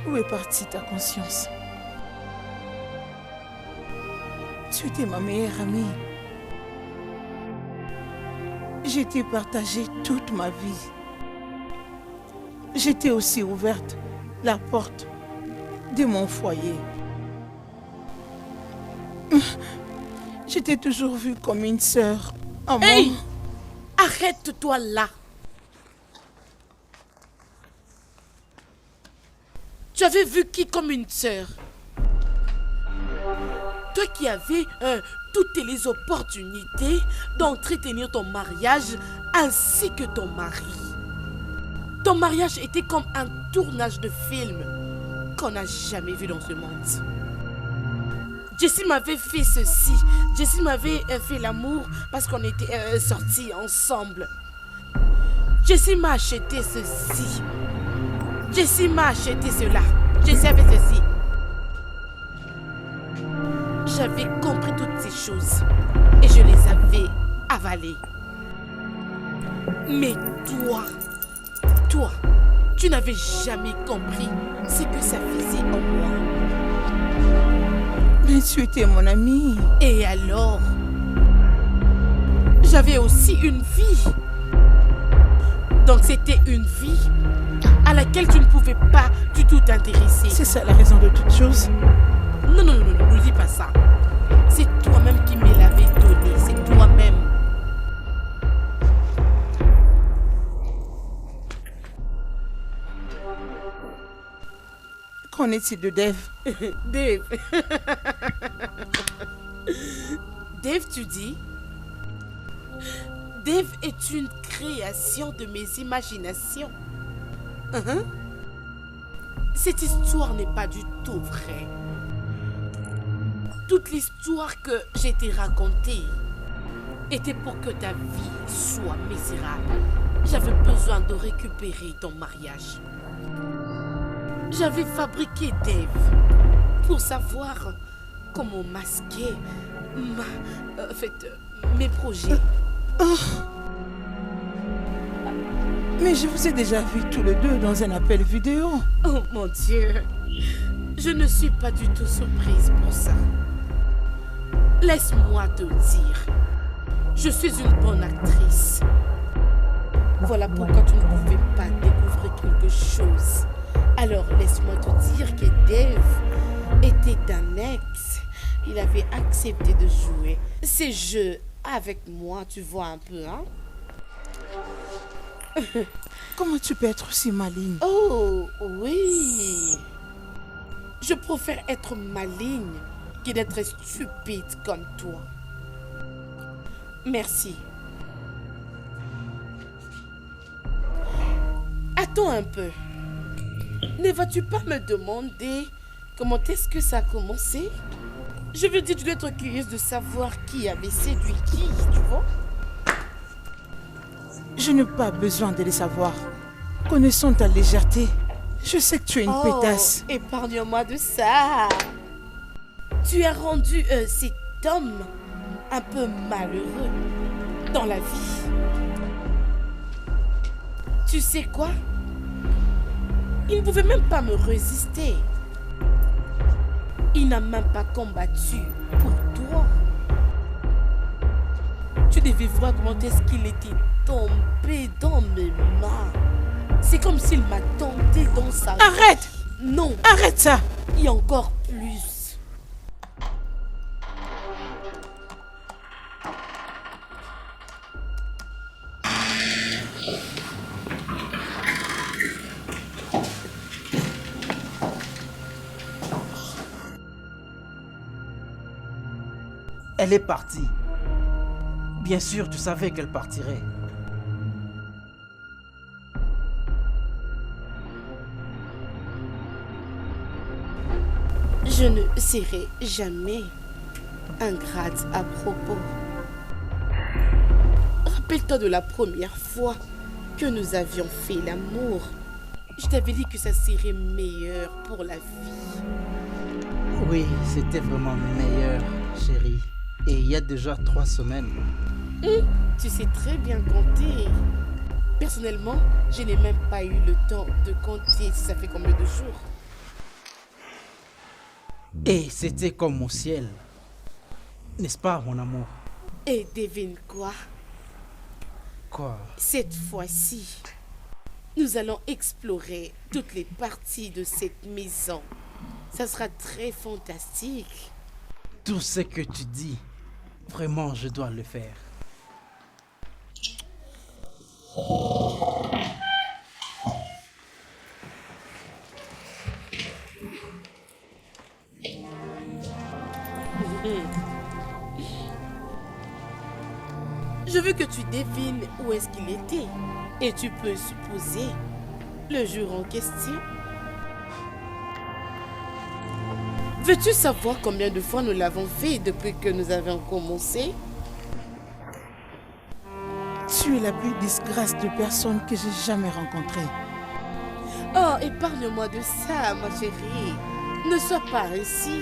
Où est partie ta conscience? Tu étais ma meilleure amie. Je t'ai partagé toute ma vie. Je t'ai aussi ouverte la porte de mon foyer. Je t'ai toujours vue comme une sœur à moi. Hey! Arrête-toi là. Tu avais vu qui comme une sœur? Toi qui avais toutes les opportunités d'entretenir ton mariage ainsi que ton mari. Ton mariage était comme un tournage de film qu'on n'a jamais vu dans ce monde. Jessie m'avait fait ceci. Jessie m'avait fait l'amour parce qu'on était sortis ensemble. Jessie m'a acheté ceci. Jessie m'a acheté cela. Jessie a fait ceci. J'avais compris toutes ces choses et je les avais avalées. Mais toi, tu n'avais jamais compris ce que ça faisait en moi. Mais tu étais mon ami. Et alors, j'avais aussi une vie. Donc c'était une vie à laquelle tu ne pouvais pas du tout t'intéresser. C'est ça la raison de toute chose. Non, ne dis pas ça. C'est toi-même qui me l'avais donné. C'est toi-même. Qu'en est-il de Dave? Dave. Dave, tu dis? Dave est une création de mes imaginations. Cette histoire n'est pas du tout vraie. Toute l'histoire que j'ai t'ai racontée était pour que ta vie soit misérable. J'avais besoin de récupérer ton mariage. J'avais fabriqué Dave pour savoir comment masquer mes projets. Mais je vous ai déjà vus tous les deux dans un appel vidéo. Oh mon Dieu, je ne suis pas du tout surprise pour ça. Laisse-moi te dire, je suis une bonne actrice. Voilà pourquoi tu ne pouvais pas découvrir quelque chose. Alors laisse-moi te dire que Dave était un ex. Il avait accepté de jouer ces jeux avec moi, tu vois un peu, hein? Comment tu peux être aussi maligne? Oh, oui. Je préfère être maligne que d'être stupide comme toi. Merci. Attends un peu. Ne vas-tu pas me demander comment est-ce que ça a commencé? Je veux dire, tu dois être curieuse de savoir qui avait séduit qui, tu vois? Je n'ai pas besoin de les savoir. Connaissant ta légèreté, je sais que tu es une pétasse. Épargne-moi de ça. Tu as rendu cet homme un peu malheureux dans la vie. Tu sais quoi? Il ne pouvait même pas me résister. Il n'a même pas combattu pour toi. Tu devais voir comment est-ce qu'il était tombé dans mes mains. C'est comme s'il m'a tenté dans sa... Arrête! Non! Arrête ça! Et encore plus. Elle est partie. Bien sûr, tu savais qu'elle partirait. Je ne serai jamais ingrate à propos. Rappelle-toi de la première fois que nous avions fait l'amour. Je t'avais dit que ça serait meilleur pour la vie. Oui, c'était vraiment meilleur, chérie. Et il y a déjà 3 semaines. Tu sais très bien compter. Personnellement, je n'ai même pas eu le temps de compter si ça fait combien de jours. Et c'était comme au ciel. N'est-ce pas, mon amour? Et devine quoi? Quoi? Cette fois-ci, nous allons explorer toutes les parties de cette maison. Ça sera très fantastique. Tout ce que tu dis, vraiment, je dois le faire. Je veux que tu devines où est-ce qu'il était. Et tu peux supposer le jour en question. Veux-tu savoir combien de fois nous l'avons fait depuis que nous avons commencé? Tu es la plus disgrâce de personne que j'ai jamais rencontrée. Oh, épargne-moi de ça, ma chérie. Ne sois pas ainsi.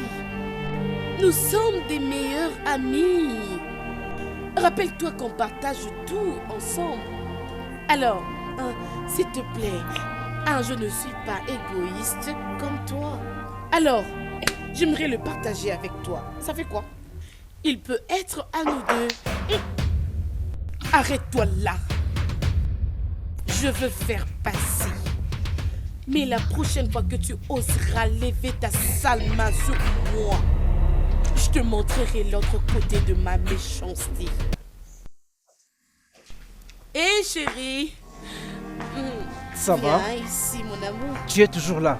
Nous sommes des meilleurs amis. Rappelle-toi qu'on partage tout ensemble. Alors, s'il te plaît, je ne suis pas égoïste comme toi. Alors, j'aimerais le partager avec toi. Ça fait quoi? Il peut être à nous deux. Arrête-toi là. Je veux faire passer. Mais la prochaine fois que tu oseras lever ta sale main sur moi, je te montrerai l'autre côté de ma méchanceté. Hé chérie. Ça va? Viens ici mon amour. Tu es toujours là.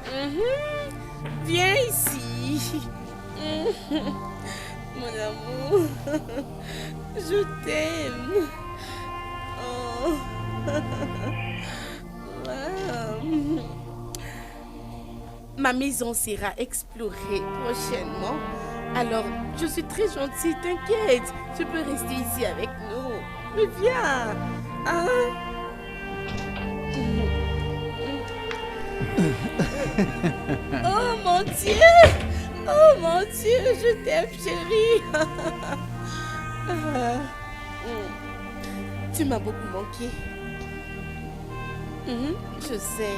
Viens ici. Mon amour. Je t'aime. Oh. Ma maison sera explorée prochainement. Alors, je suis très gentille, t'inquiète. Tu peux rester ici avec nous. Mais viens. Hein? Oh mon Dieu! Oh mon Dieu, je t'aime chérie. Tu m'as beaucoup manqué. Je sais.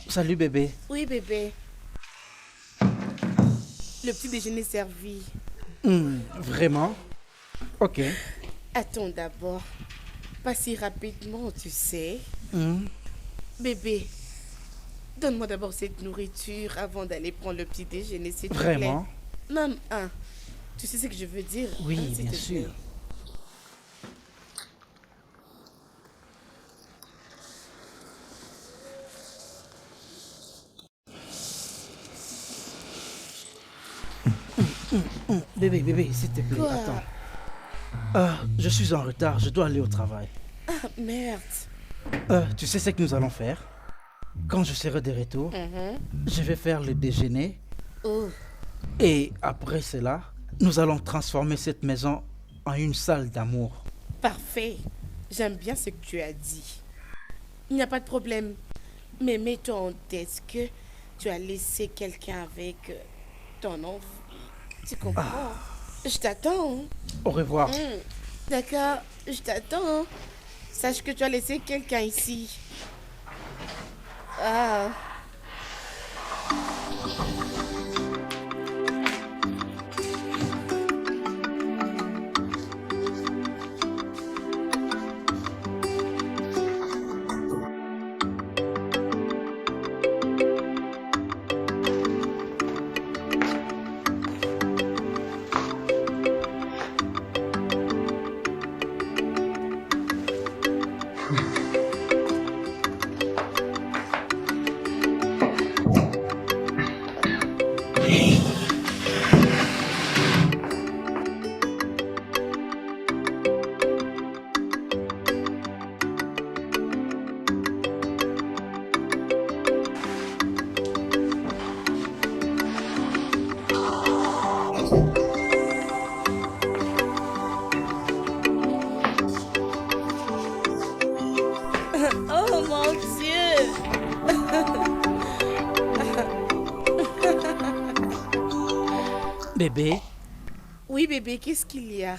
Salut bébé. Oui, bébé. Le petit déjeuner est servi. Vraiment? Ok. Attends d'abord. Pas si rapidement, tu sais. Bébé, donne-moi d'abord cette nourriture avant d'aller prendre le petit déjeuner, s'il te plaît. Vraiment? Non, tu sais ce que je veux dire? Oui, s'il bien te sûr. plaît. Bébé, s'il te plaît, Quoi? attends. Je suis en retard, je dois aller au travail. Ah, merde. Tu sais ce que nous allons faire? Quand je serai de retour, je vais faire le déjeuner Oh, et après cela, nous allons transformer cette maison en une salle d'amour. parfait. J'aime bien ce que tu as dit. Il n'y a pas de problème. Mais mets-toi en tête que tu as laissé quelqu'un avec ton envie. Tu comprends? Je t'attends. Au revoir. D'accord, je t'attends. Sache que tu as laissé quelqu'un ici. Ah. Oh mon Dieu. Bébé, Oui bébé, qu'est-ce qu'il y a?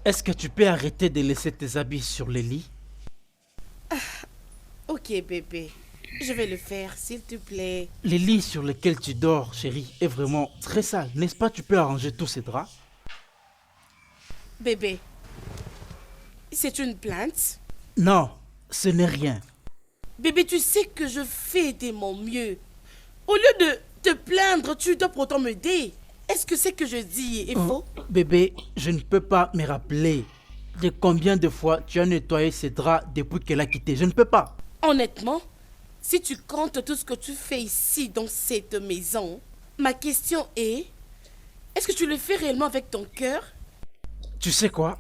est-ce que tu peux arrêter de laisser tes habits sur le lit? Ok bébé, je vais le faire s'il te plaît. Le lit sur lequel tu dors, chérie, est vraiment très sale, n'est-ce pas? Tu peux arranger tous ces draps? Bébé, c'est une plainte? Non, ce n'est rien. Bébé, tu sais que je fais de mon mieux. Au lieu de te plaindre, tu dois pourtant m'aider. Est-ce que ce que je dis est faux? Bébé, je ne peux pas me rappeler de combien de fois tu as nettoyé ces draps depuis qu'elle a quitté. Je ne peux pas. Honnêtement, si tu comptes tout ce que tu fais ici dans cette maison, ma question est-ce que tu le fais réellement avec ton cœur? Tu sais quoi?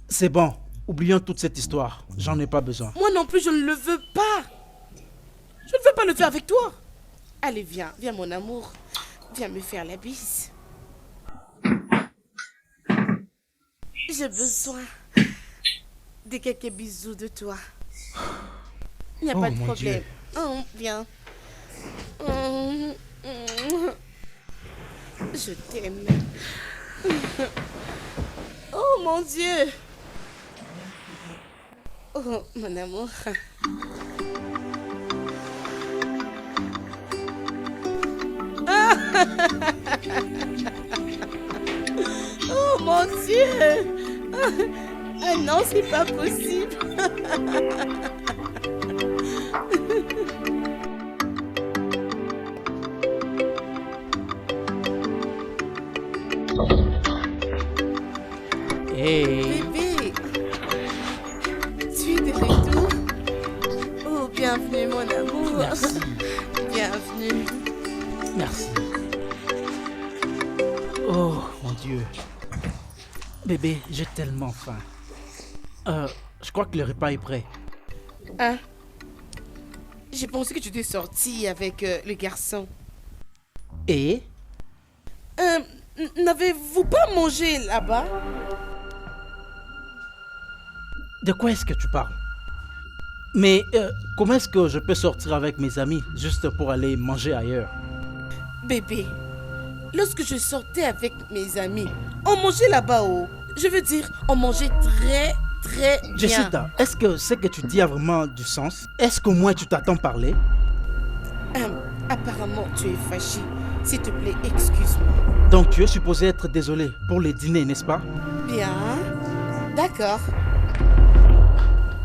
C'est bon. Oublions toute cette histoire. J'en ai pas besoin. Moi non plus, je ne le veux pas. Je ne veux pas le faire avec toi. Allez, viens mon amour. Viens me faire la bise. J'ai besoin de quelques bisous de toi. Il n'y a Oh, pas de mon problème. Dieu. Oh, viens. Je t'aime. Oh mon Dieu. Oh mon amour. Oh mon Dieu. Ah non, c'est pas possible. Hey. Bébé, tu es de retour? Oh, bienvenue mon amour. Merci. Bienvenue. Merci. Oh, mon Dieu. Bébé, j'ai tellement faim. Je crois que le repas est prêt. Hein? J'ai pensé que tu étais sorti avec le garçon. Et N'avez-vous pas mangé là-bas? de quoi est-ce que tu parles? Mais comment est-ce que je peux sortir avec mes amis juste pour aller manger ailleurs? Bébé, lorsque je sortais avec mes amis, on mangeait là-bas, oh. Je veux dire, on mangeait très, très bien. Jessica, est-ce que ce que tu dis a vraiment du sens? Est-ce qu'au moins tu t'attends parler? Apparemment, tu es fâché. S'il te plaît, excuse-moi. Donc tu es supposé être désolé pour les dîners, n'est-ce pas? Bien, d'accord.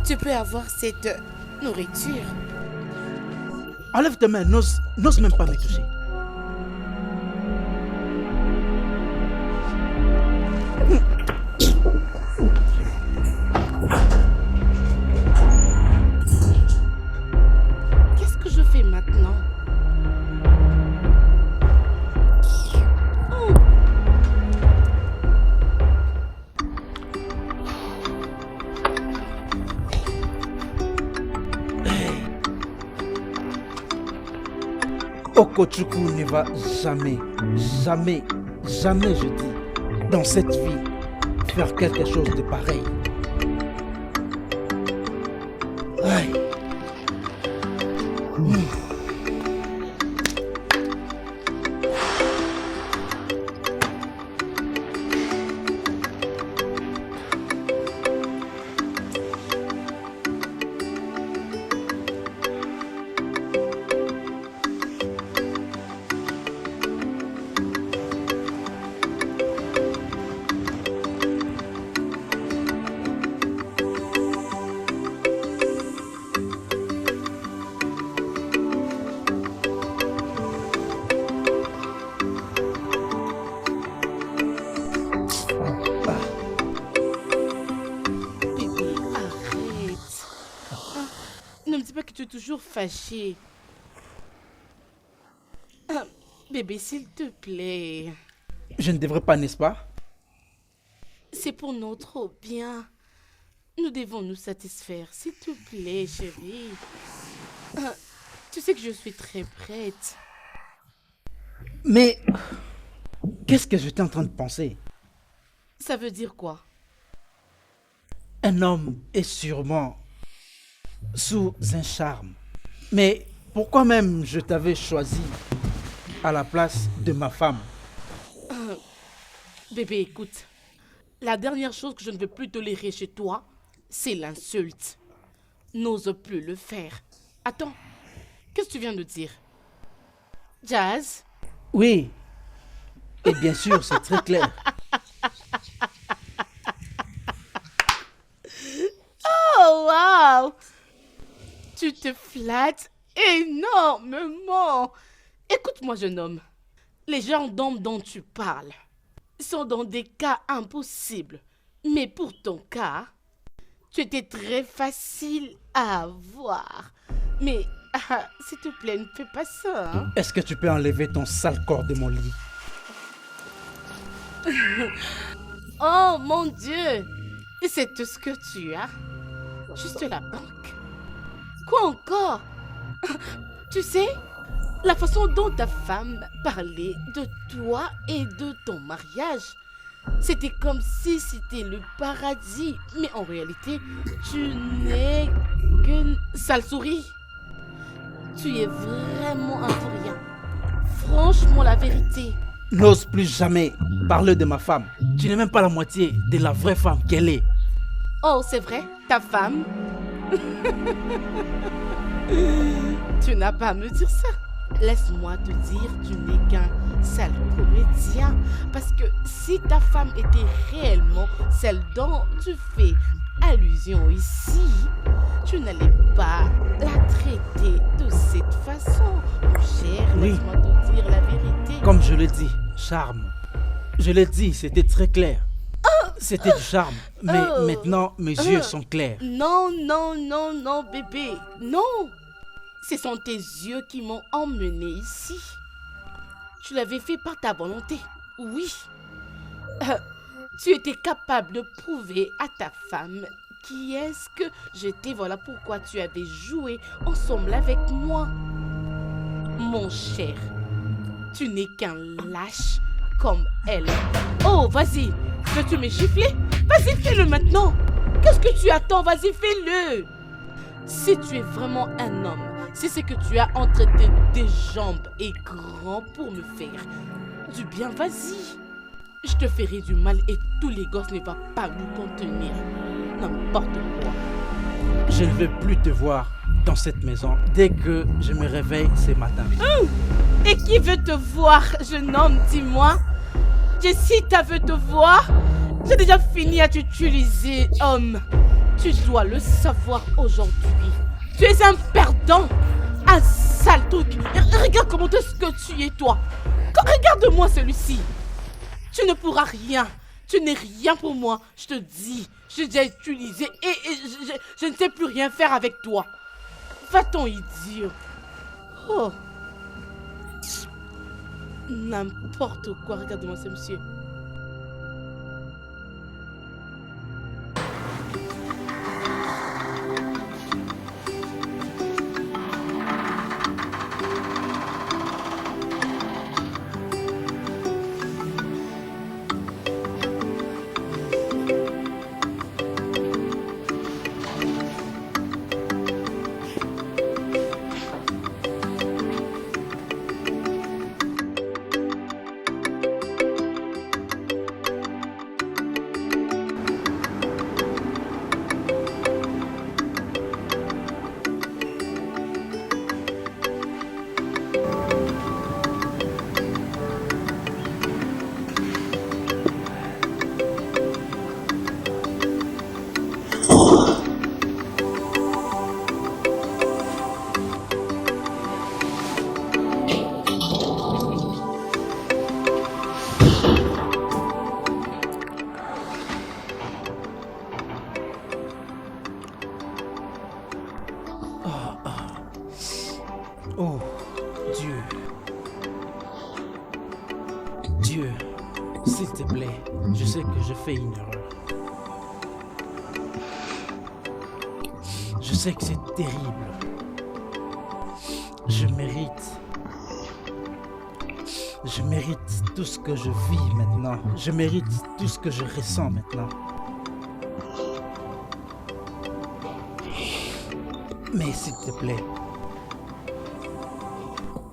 Tu peux avoir cette nourriture. Enlève tes mains, n'ose même pas me toucher. Qu'est-ce que je fais maintenant? Okochuku ne va jamais, jamais, jamais, je dis, dans cette vie, faire quelque chose de pareil. Aïe. Bébé, arrête. Ne me dis pas que tu es toujours fâché. Bébé, s'il te plaît. Je ne devrais pas, n'est-ce pas? C'est pour notre bien. Nous devons nous satisfaire. S'il te plaît, chérie. Tu sais que je suis très prête. Mais qu'est-ce que j'étais en train de penser? Ça veut dire quoi? Un homme est sûrement sous un charme. Mais pourquoi même je t'avais choisi à la place de ma femme? Bébé, écoute. La dernière chose que je ne veux plus tolérer chez toi, c'est l'insulte. N'ose plus le faire. Attends, qu'est-ce que tu viens de dire? Jazz? Oui. Et bien sûr, c'est très clair. Oh, wow! Tu te flattes énormément. Écoute-moi, jeune homme. Les gens dont tu parles sont dans des cas impossibles. Mais pour ton cas, tu étais très facile à avoir. Mais, s'il te plaît, ne fais pas ça. Hein? Est-ce que tu peux enlever ton sale corps de mon lit? Oh, mon Dieu! C'est tout ce que tu as. Juste la banque. Quoi encore? Tu sais, la façon dont ta femme parlait de toi et de ton mariage, c'était comme si c'était le paradis. Mais en réalité, tu n'es qu'une sale souris. Tu es vraiment un rien. Franchement, la vérité. N'ose plus jamais parler de ma femme. Tu n'es même pas la moitié de la vraie femme qu'elle est. Oh, c'est vrai, ta femme? Tu n'as pas à me dire ça. Laisse-moi te dire, tu n'es qu'un sale comédien. Parce que si ta femme était réellement celle dont tu fais allusion ici, tu n'allais pas la traiter de cette façon. Mon cher, Oui. laisse-moi te dire la vérité. Comme je l'ai dit, charme. Je l'ai dit, c'était très clair. C'était du charme. Mais maintenant, mes yeux sont clairs. Non, non, non, non, bébé. Non. Ce sont tes yeux qui m'ont emmené ici. Tu l'avais fait par ta volonté. Oui. Tu étais capable de prouver à ta femme qui est-ce que j'étais. Voilà pourquoi tu avais joué ensemble avec moi. Mon cher, tu n'es qu'un lâche comme elle. Oh, vas-y, veux-tu me gifler? Vas-y, fais-le maintenant. Qu'est-ce que tu attends? Vas-y, fais-le. Si tu es vraiment un homme, si c'est que tu as entre tes deux jambes et grand pour me faire du bien, vas-y. Je te ferai du mal et tous les gosses ne vont pas nous contenir. N'importe quoi. Je ne veux plus te voir dans cette maison dès que je me réveille ce matin. Et qui veut te voir, jeune homme, dis-moi? Jessica veut te voir? J'ai déjà fini à t'utiliser, homme. Tu dois le savoir aujourd'hui. Tu es un perdant. Un sale truc. Regarde comment est-ce que tu es, toi. Regarde-moi celui-ci. Tu ne pourras rien. Tu n'es rien pour moi. Je te dis, j'ai déjà utilisé et je ne sais plus rien faire avec toi. Va-t'en, idiot. Oh. N'importe quoi. Regarde-moi ce monsieur. Oh, Dieu. Dieu, s'il te plaît, je sais que je fais une erreur. Je sais que c'est terrible. Je mérite tout ce que je vis maintenant. Je mérite tout ce que je ressens maintenant. Mais s'il te plaît,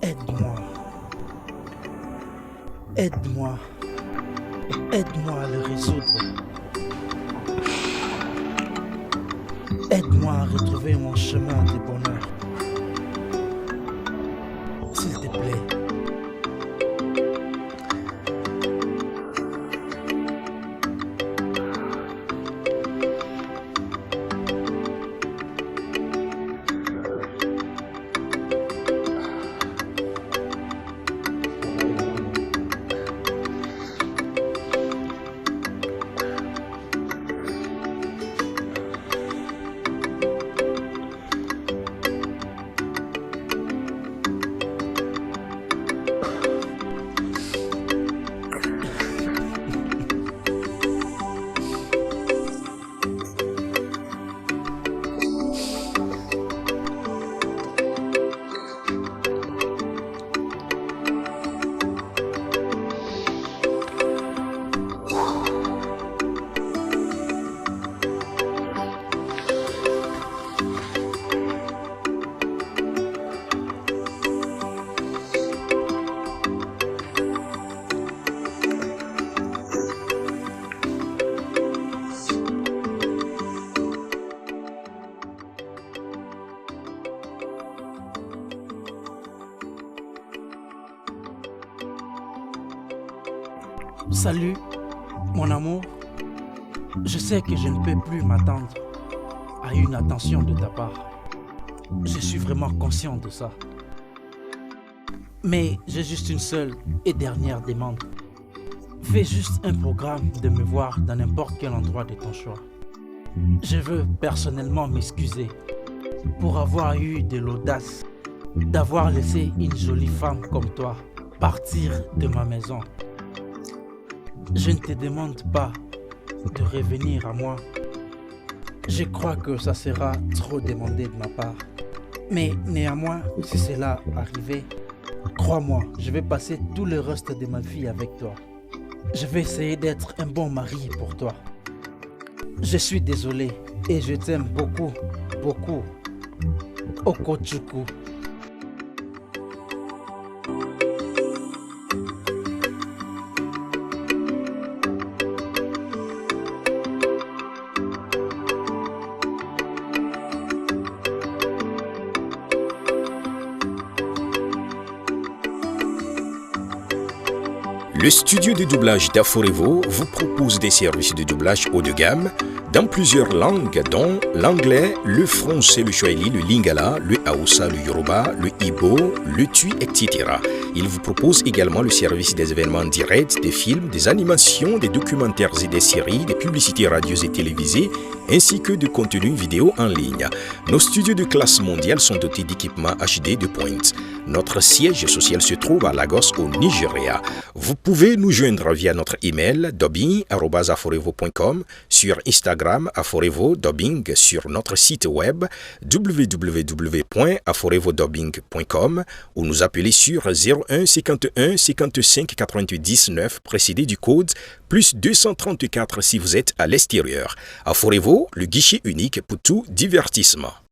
aide-moi. Aide-moi. Aide-moi à le résoudre. Aide-moi à retrouver mon chemin de bonheur. S'il te plaît. Salut, mon amour. Je sais que je ne peux plus m'attendre à une attention de ta part. Je suis vraiment conscient de ça. Mais j'ai juste une seule et dernière demande. Fais juste un programme de me voir dans n'importe quel endroit de ton choix. Je veux personnellement m'excuser pour avoir eu de l'audace d'avoir laissé une jolie femme comme toi partir de ma maison. Je ne te demande pas de revenir à moi. Je crois que ça sera trop demandé de ma part. Mais néanmoins, si cela arrivait, crois-moi, je vais passer tout le reste de ma vie avec toi. Je vais essayer d'être un bon mari pour toi. Je suis désolé et je t'aime beaucoup, beaucoup. Okochukwu. Le studio de doublage d'Aforevo vous propose des services de doublage haut de gamme dans plusieurs langues dont l'anglais, le français, le swahili, le lingala, le hausa, le yoruba, le ibo, le tui, etc. Il vous propose également le service des événements directs, des films, des animations, des documentaires et des séries, des publicités radio et télévisées, ainsi que de contenus vidéo en ligne. Nos studios de classe mondiale sont dotés d'équipements HD de pointe. Notre siège social se trouve à Lagos au Nigeria. Vous pouvez nous joindre via notre email dubbing@aforevo.com, sur Instagram Aforevo Dubbing, sur notre site web www.aforevodubbing.com ou nous appeler sur 01 51 55 99 précédé du code plus 234 si vous êtes à l'extérieur. Aforevo, le guichet unique pour tout divertissement.